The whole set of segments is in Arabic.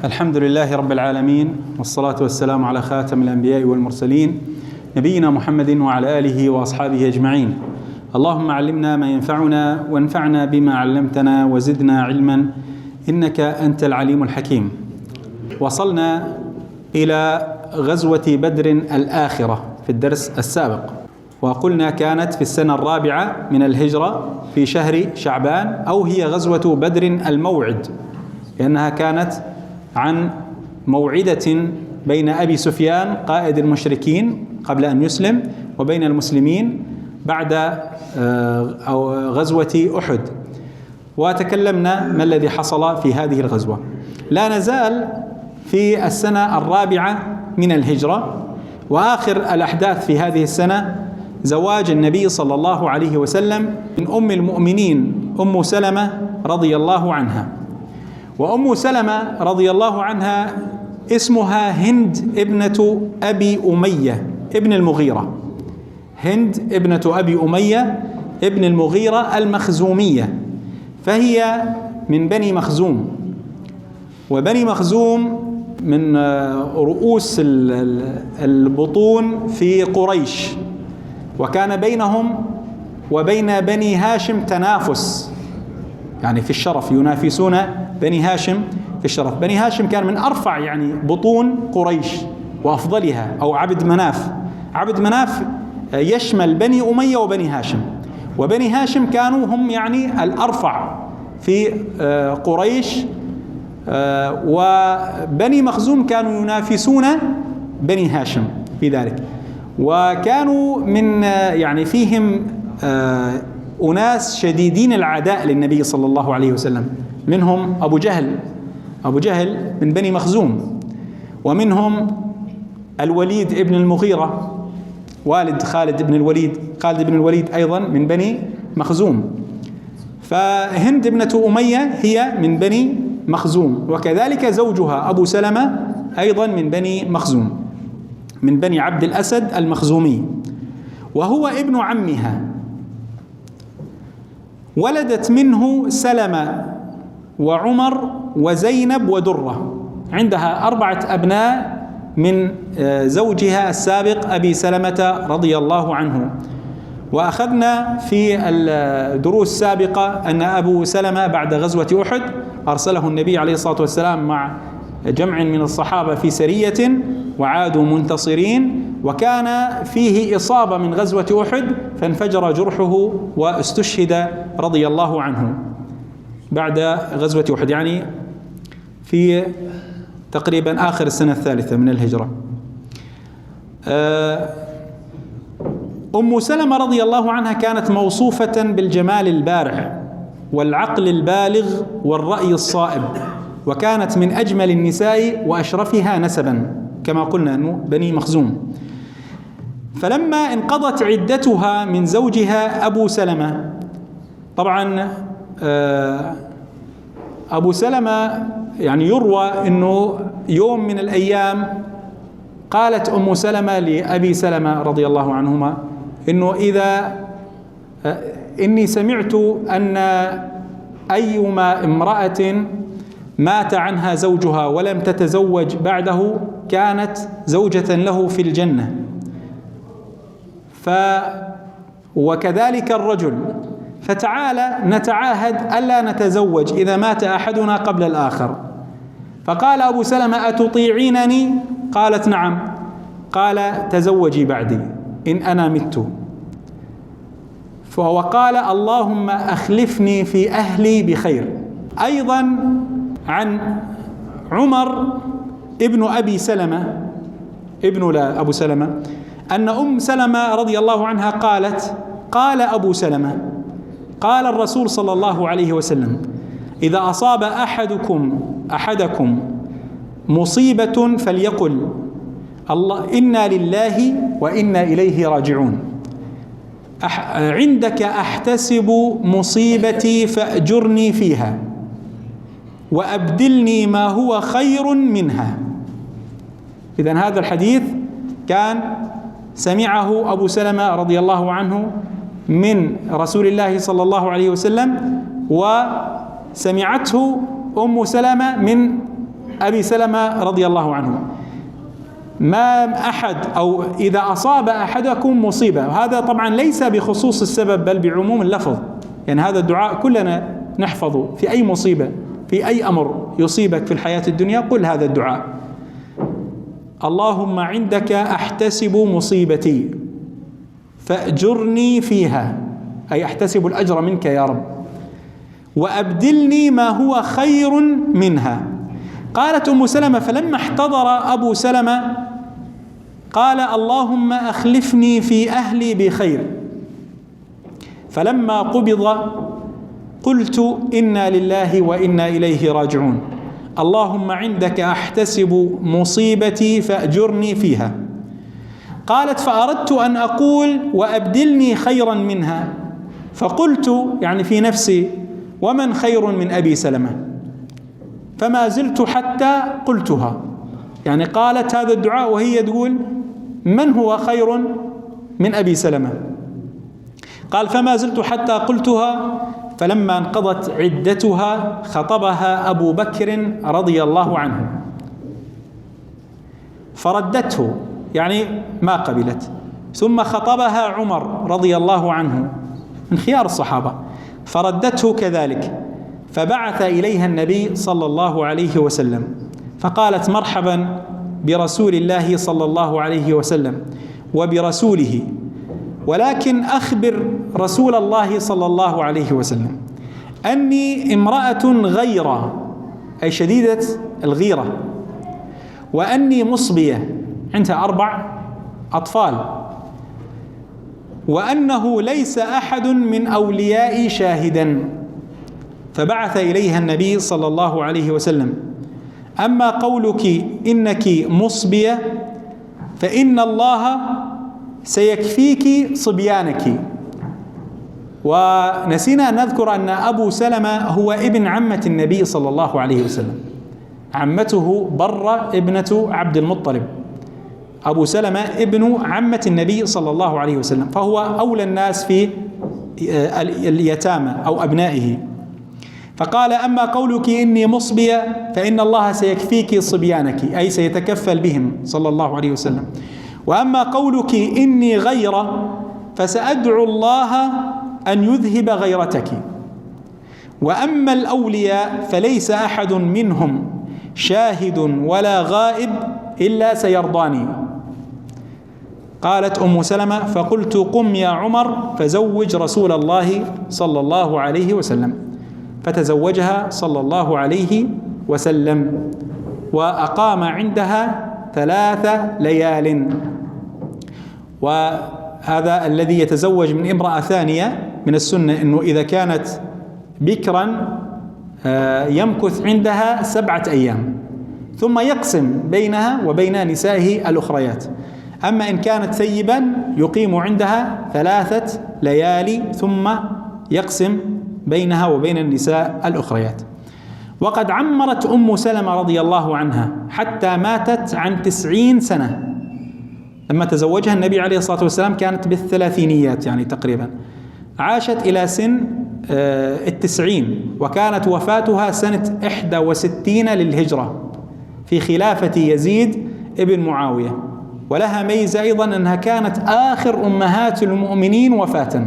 الحمد لله رب العالمين، والصلاة والسلام على خاتم الأنبياء والمرسلين نبينا محمد وعلى آله وأصحابه أجمعين. اللهم علمنا ما ينفعنا وانفعنا بما علمتنا وزدنا علما إنك أنت العليم الحكيم. وصلنا إلى غزوة بدر الآخرة في الدرس السابق، وقلنا كانت في السنة الرابعة من الهجرة في شهر شعبان، أو هي غزوة بدر الموعد، لأنها كانت عن موعدة بين أبي سفيان قائد المشركين قبل أن يسلم وبين المسلمين بعد غزوة أحد. وتكلمنا ما الذي حصل في هذه الغزوة. لا نزال في السنة الرابعة من الهجرة، وآخر الأحداث في هذه السنة زواج النبي صلى الله عليه وسلم من أم المؤمنين أم سلمة رضي الله عنها. وأم سلمة رضي الله عنها اسمها هند ابنة أبي أمية ابن المغيرة، هند ابنة أبي أمية ابن المغيرة المخزومية، فهي من بني مخزوم. وبني مخزوم من رؤوس البطون في قريش، وكان بينهم وبين بني هاشم تنافس، يعني في الشرف ينافسون بني هاشم في الشرف. بني هاشم كان من أرفع يعني بطون قريش وأفضلها، أو عبد مناف. عبد مناف يشمل بني أمية وبني هاشم، وبني هاشم كانوا هم يعني الأرفع في قريش، وبني مخزوم كانوا ينافسون بني هاشم في ذلك. وكانوا من يعني فيهم أناس شديدين العداء للنبي صلى الله عليه وسلم، منهم أبو جهل من بني مخزوم، ومنهم الوليد ابن المغيرة والد خالد بن الوليد أيضا من بني مخزوم. فهند ابنة أمية هي من بني مخزوم، وكذلك زوجها أبو سلمة أيضا من بني مخزوم، من بني عبد الأسد المخزومي، وهو ابن عمها. ولدت منه سلمة وعمر وزينب ودرة، عندها 4 أبناء من زوجها السابق أبي سلمة رضي الله عنه. وأخذنا في الدروس السابقة أن أبو سلمة بعد غزوة أحد أرسله النبي عليه الصلاة والسلام مع جمع من الصحابة في سرية، وعادوا منتصرين، وكان فيه إصابة من غزوة أحد فانفجر جرحه واستشهد رضي الله عنه بعد غزوة أحد، يعني في تقريبا آخر السنة الثالثة من الهجرة. أم سلمة رضي الله عنها كانت موصوفة بالجمال البارع والعقل البالغ والرأي الصائب، وكانت من أجمل النساء وأشرفها نسبا كما قلنا أنه بني مخزوم. فلما انقضت عدتها من زوجها أبو سلمة، طبعا أبو سلمة يعني يروى أنه يوم من الأيام قالت أم سلمة لأبي سلمة رضي الله عنهما أنه إني سمعت أن أيما امرأة مات عنها زوجها ولم تتزوج بعده كانت زوجة له في الجنة، وكذلك الرجل، فتعالى نتعاهد ألا نتزوج إذا مات أحدنا قبل الآخر. فقال أبو سلمة أتطيعينني؟ قالت نعم. قال تزوجي بعدي إن أنا مت. وقال اللهم أخلفني في أهلي بخير. أيضا عن عمر ابن أبي سلمة ابن أبو سلمة أن أم سلمة رضي الله عنها قالت قال أبو سلمة قال الرسول صلى الله عليه وسلم إذا أصاب أحدكم مصيبة فليقل الله إنا لله وإنا إليه راجعون، عندك أحتسب مصيبتي فأجرني فيها وأبدلني ما هو خير منها. إذن هذا الحديث كان سمعه أبو سلمة رضي الله عنه من رسول الله صلى الله عليه وسلم، وسمعته أم سلمة من أبي سلمة رضي الله عنه: ما أحد أو إذا أصاب أحدكم مصيبة، هذا طبعا ليس بخصوص السبب بل بعموم اللفظ، يعني هذا الدعاء كلنا نحفظه في أي مصيبة، في أي أمر يصيبك في الحياة الدنيا قل هذا الدعاء: اللهم عندك أحتسب مصيبتي فأجرني فيها، أي أحتسب الأجر منك يا رب، وأبدلني ما هو خير منها. قالت أم سلمة: فلما احتضر أبو سلمة قال: اللهم أخلفني في أهلي بخير. فلما قبض قلت: إنا لله وإنا إليه راجعون، اللهم عندك أحتسب مصيبتي فأجرني فيها. قالت: فأردت أن أقول وأبدلني خيرا منها، فقلت يعني في نفسي: ومن خير من أبي سلمة؟ فما زلت حتى قلتها، يعني قالت هذا الدعاء وهي تقول من هو خير من أبي سلمة؟ قال: فما زلت حتى قلتها، فلما انقضت عدتها خطبها أبو بكر رضي الله عنه فردته، يعني ما قبلت، ثم خطبها عمر رضي الله عنه من خيار الصحابة فردته كذلك، فبعث إليها النبي صلى الله عليه وسلم فقالت: مرحبا برسول الله صلى الله عليه وسلم وبرسوله، ولكن أخبر رسول الله صلى الله عليه وسلم أني امرأة غيرة، أي شديدة الغيرة، وأني مصبية عندها 4 أطفال، وأنه ليس أحد من أوليائي شاهدا. فبعث إليها النبي صلى الله عليه وسلم: أما قولك إنك مصبية فإن الله سيكفيك صبيانك. ونسينا أن نذكر أن أبو سلمة هو ابن عمة النبي صلى الله عليه وسلم، عمته برة ابنة عبد المطلب، أبو سلمة ابن عمة النبي صلى الله عليه وسلم، فهو أولى الناس في اليتامى أو أبنائه. فقال: أما قولك إني مصبية فإن الله سيكفيك صبيانك، أي سيتكفل بهم صلى الله عليه وسلم. وأما قولك إني غيرة فسأدعو الله أن يذهب غيرتك. وأما الأولياء فليس أحد منهم شاهد ولا غائب إلا سيرضاني. قالت أم سلمة: فقلت: قم يا عمر فزوج رسول الله صلى الله عليه وسلم. فتزوجها صلى الله عليه وسلم، وأقام عندها 3 ليال. وهذا الذي يتزوج من امرأة ثانية من السنة أنه إذا كانت بكرا يمكث عندها 7 أيام ثم يقسم بينها وبين نسائه الأخريات. أما إن كانت ثيبا يقيم عندها 3 ليالي ثم يقسم بينها وبين النساء الأخريات. وقد عمرت أم سلمة رضي الله عنها حتى ماتت عن 90 سنة. لما تزوجها النبي عليه الصلاة والسلام كانت بالثلاثينيات يعني تقريبا، عاشت إلى سن 90، وكانت وفاتها سنة 61 للهجرة في خلافة يزيد ابن معاوية. ولها ميزة أيضا أنها كانت آخر أمهات المؤمنين وفاة،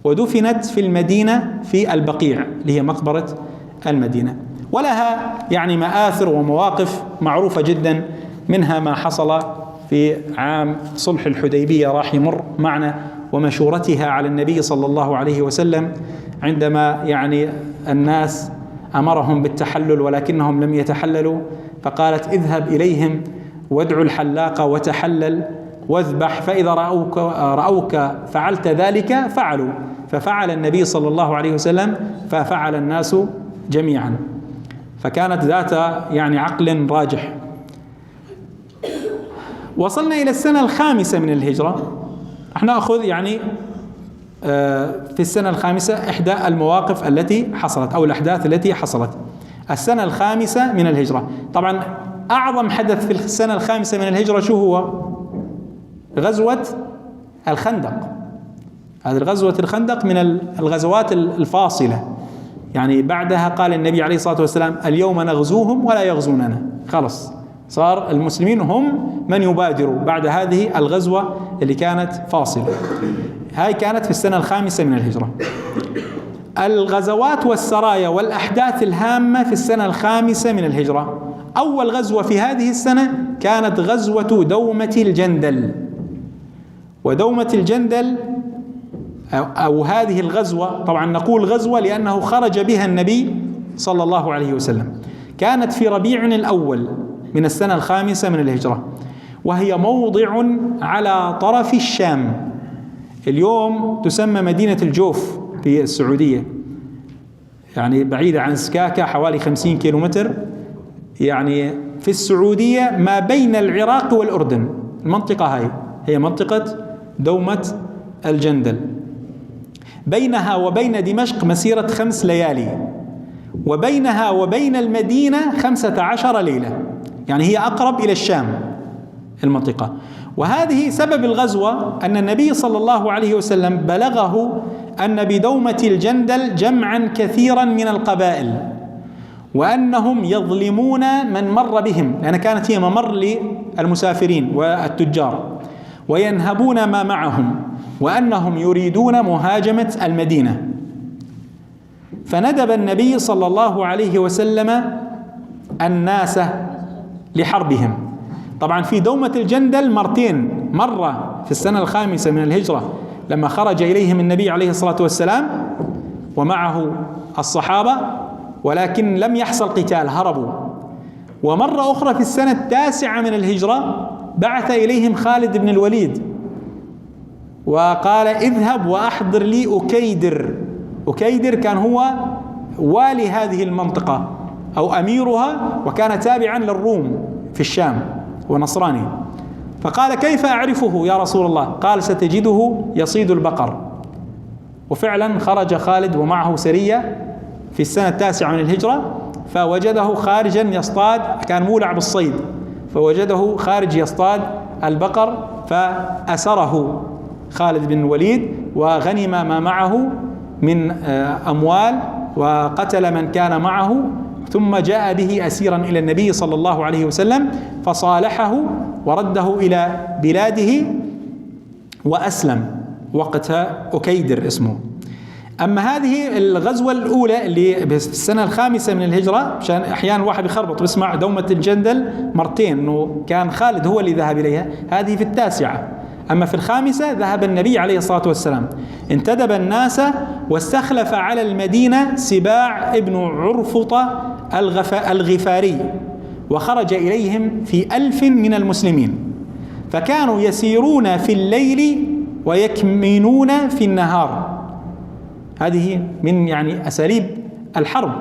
ودفنت في المدينة في البقيع اللي هي مقبرة المدينة. ولها يعني مآثر ومواقف معروفة جدا، منها ما حصل في عام صلح الحديبية راح يمر معنا، ومشورتها على النبي صلى الله عليه وسلم عندما يعني الناس أمرهم بالتحلل ولكنهم لم يتحللوا، فقالت: اذهب إليهم وادعوا الحلاق وتحلل واذبح، فإذا رأوك فعلت ذلك فعلوا. ففعل النبي صلى الله عليه وسلم ففعل الناس جميعا، فكانت ذات يعني عقل راجح. وصلنا إلى السنة 5 من الهجرة. احنا نأخذ يعني في السنة 5 إحدى المواقف التي حصلت أو الأحداث التي حصلت. السنة 5 من الهجرة، طبعا أعظم حدث في السنة 5 من الهجرة شو هو؟ غزوة الخندق. هذه غزوة الخندق من الغزوات الفاصلة يعني بعدها قال النبي عليه الصلاة والسلام اليوم نغزوهم ولا يغزوننا، خلص صار المسلمين هم من يبادروا بعد هذه الغزوة اللي كانت فاصلة. هاي كانت في السنة 5 من الهجرة. الغزوات والسرايا والأحداث الهامة في السنة 5 من الهجرة. أول غزوة في هذه السنة كانت غزوة دومة الجندل. ودومة الجندل أو هذه الغزوة، طبعا نقول غزوة لأنه خرج بها النبي صلى الله عليه وسلم، كانت في ربيع الأول من السنة 5 من الهجرة، وهي موضع على طرف الشام. اليوم تسمى مدينة الجوف في السعودية، يعني بعيدة عن سكاكا حوالي 50 كيلومتر، يعني في السعودية ما بين العراق والأردن. المنطقة هاي هي منطقة دومة الجندل. بينها وبين دمشق مسيرة 5 ليالي، وبينها وبين المدينة 15 ليلة، يعني هي أقرب إلى الشام المنطقة. وهذه سبب الغزوة أن النبي صلى الله عليه وسلم بلغه أن بدومة الجندل جمعا كثيرا من القبائل، وأنهم يظلمون من مر بهم، لأن كانت هي ممر للمسافرين والتجار، وينهبون ما معهم، وأنهم يريدون مهاجمة المدينة. فندب النبي صلى الله عليه وسلم الناس لحربهم. طبعا في دومة الجندل مرتين، مرة في السنة 5 من الهجرة لما خرج إليهم النبي عليه الصلاة والسلام ومعه الصحابة، ولكن لم يحصل قتال، هربوا. ومرة أخرى في السنة 9 من الهجرة بعث إليهم خالد بن الوليد وقال اذهب وأحضر لي أكيدر. أكيدر كان هو والي هذه المنطقة أو أميرها، وكان تابعا للروم في الشام ونصراني. فقال كيف أعرفه يا رسول الله؟ قال ستجده يصيد البقر. وفعلا خرج خالد ومعه سرية في السنة 9 من الهجرة، فوجده خارجا يصطاد، كان مولع بالصيد، فوجده خارج يصطاد البقر، فأسره خالد بن الوليد وغنم ما معه من أموال وقتل من كان معه، ثم جاء به أسيرا إلى النبي صلى الله عليه وسلم فصالحه ورده إلى بلاده وأسلم، وقتها أكيدر اسمه. أما هذه الغزوة الأولى اللي في السنة 5 من الهجرة، عشان أحيانا واحد يخربط بيسمع دومة الجندل مرتين إنه كان خالد هو اللي ذهب إليها، هذه في 9. أما في 5 ذهب النبي عليه الصلاة والسلام، انتدب الناس واستخلف على المدينة سباع ابن عرفطة الغفاري، وخرج إليهم في 1000 من المسلمين، فكانوا يسيرون في الليل ويكمنون في النهار. هذه من يعني أساليب الحرب.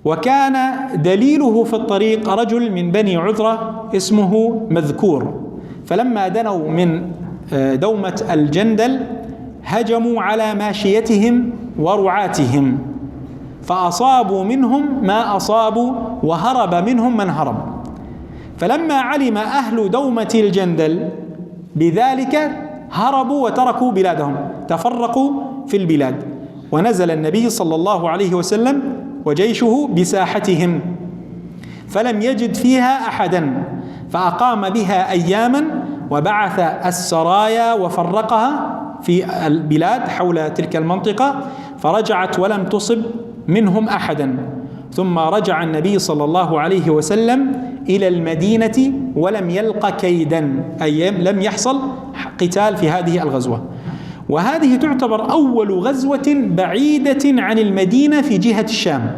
وكان دليله في الطريق رجل من بني عذرة اسمه مذكور، فلما دنوا من دومة الجندل هجموا على ماشيتهم ورعاتهم، فأصابوا منهم ما أصابوا وهرب منهم من هرب. فلما علم أهل دومة الجندل بذلك هربوا وتركوا بلادهم، تفرقوا في البلاد، ونزل النبي صلى الله عليه وسلم وجيشه بساحتهم، فلم يجد فيها أحدا، فأقام بها أياما وبعث السرايا وفرقها في البلاد حول تلك المنطقة، فرجعت ولم تصب منهم أحدا. ثم رجع النبي صلى الله عليه وسلم إلى المدينة ولم يلق كيدا، أي لم يحصل قتال في هذه الغزوة. وهذه تعتبر أول غزوة بعيدة عن المدينة في جهة الشام.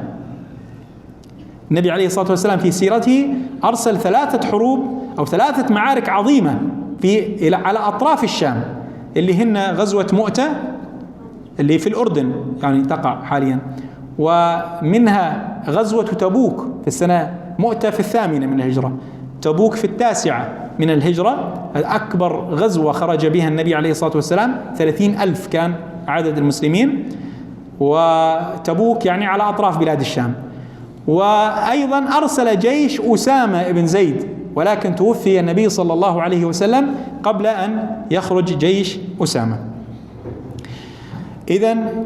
النبي عليه الصلاة والسلام في سيرته أرسل 3 حروب أو 3 معارك عظيمة على أطراف الشام، اللي هن غزوة مؤتة اللي في الأردن يعني تقع حاليا، ومنها غزوة تبوك في السنة مؤتة في 8 من الهجرة، تبوك في 9 من الهجرة، أكبر غزوة خرج بها النبي عليه الصلاة والسلام، 30,000 كان عدد المسلمين، وتبوك يعني على أطراف بلاد الشام. وأيضا أرسل جيش أسامة بن زيد، ولكن توفي النبي صلى الله عليه وسلم قبل أن يخرج جيش أسامة. إذن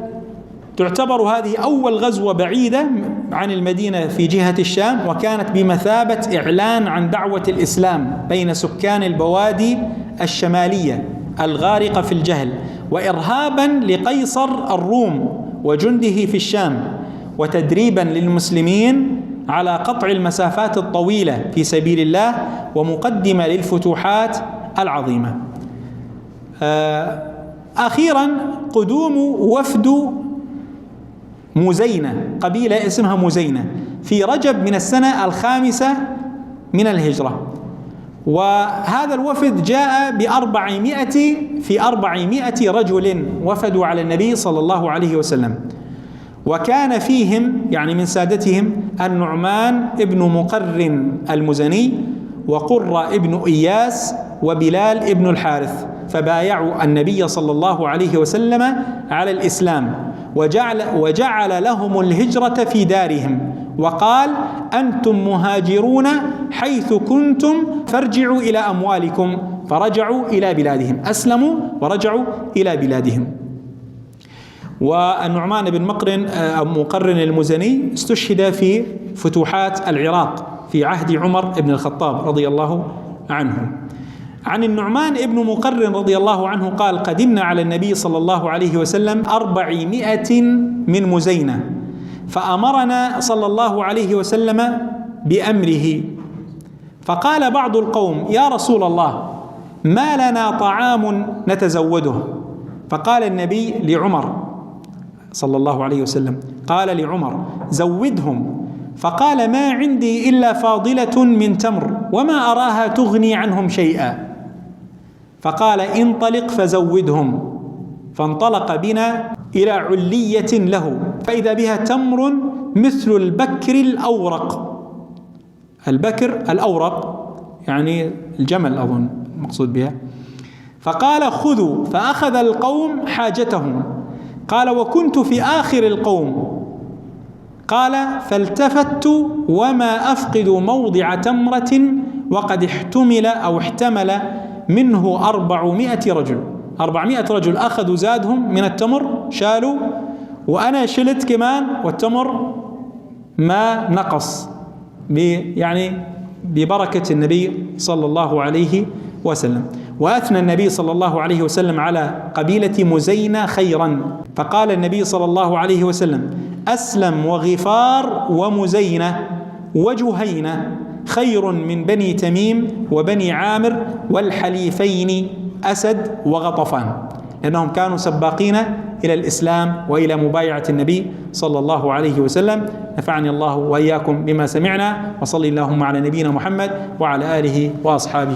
تعتبر هذه أول غزوة بعيدة عن المدينة في جهة الشام، وكانت بمثابة إعلان عن دعوة الإسلام بين سكان البوادي الشمالية الغارقة في الجهل، وإرهابا لقيصر الروم وجنده في الشام، وتدريبا للمسلمين على قطع المسافات الطويلة في سبيل الله، ومقدمة للفتوحات العظيمة. أخيرا قدوم وفد مزينة، قبيلة اسمها مزينة، في رجب من السنة 5 من الهجرة. وهذا الوفد جاء في 400 رجل وفدوا على النبي صلى الله عليه وسلم، وكان فيهم يعني من سادتهم النعمان ابن مقرن المزني، وقرة ابن إياس، وبلال ابن الحارث، فبايعوا النبي صلى الله عليه وسلم على الإسلام، وجعل لهم الهجرة في دارهم، وقال: أنتم مهاجرون حيث كنتم فارجعوا إلى أموالكم، فرجعوا إلى بلادهم، أسلموا ورجعوا إلى بلادهم. والنعمان بن مقرن المزني استشهد في فتوحات العراق في عهد عمر بن الخطاب رضي الله عنه. عن النعمان بن مقرن رضي الله عنه قال: قدمنا على النبي صلى الله عليه وسلم 400 من مزينة، فأمرنا صلى الله عليه وسلم بأمره، فقال بعض القوم: يا رسول الله، ما لنا طعام نتزوده؟ فقال النبي لعمر صلى الله عليه وسلم، قال لعمر: زودهم. فقال: ما عندي إلا فاضلة من تمر، وما أراها تغني عنهم شيئا. فقال: انطلق فزودهم. فانطلق بنا إلى علية له، فإذا بها تمر مثل البكر الأورق. البكر الأورق يعني الجمل أظن مقصود بها. فقال: خذوا. فأخذ القوم حاجتهم. قال: وكنت في آخر القوم. قال: فالتفت وما أفقد موضع تمرة، وقد احتمل منه 400 رجل. 400 رجل أخذوا زادهم من التمر، شالوا، وأنا شلت كمان، والتمر ما نقص يعني ببركة النبي صلى الله عليه وسلم. وأثنى النبي صلى الله عليه وسلم على قبيلة مزينة خيرا، فقال النبي صلى الله عليه وسلم: أسلم وغفار ومزينة وجهينة خير من بني تميم وبني عامر والحليفين أسد وغطفان، لأنهم كانوا سباقين إلى الإسلام وإلى مبايعة النبي صلى الله عليه وسلم. نفعني الله وإياكم بما سمعنا، وصلي اللهم على نبينا محمد وعلى آله وأصحابه.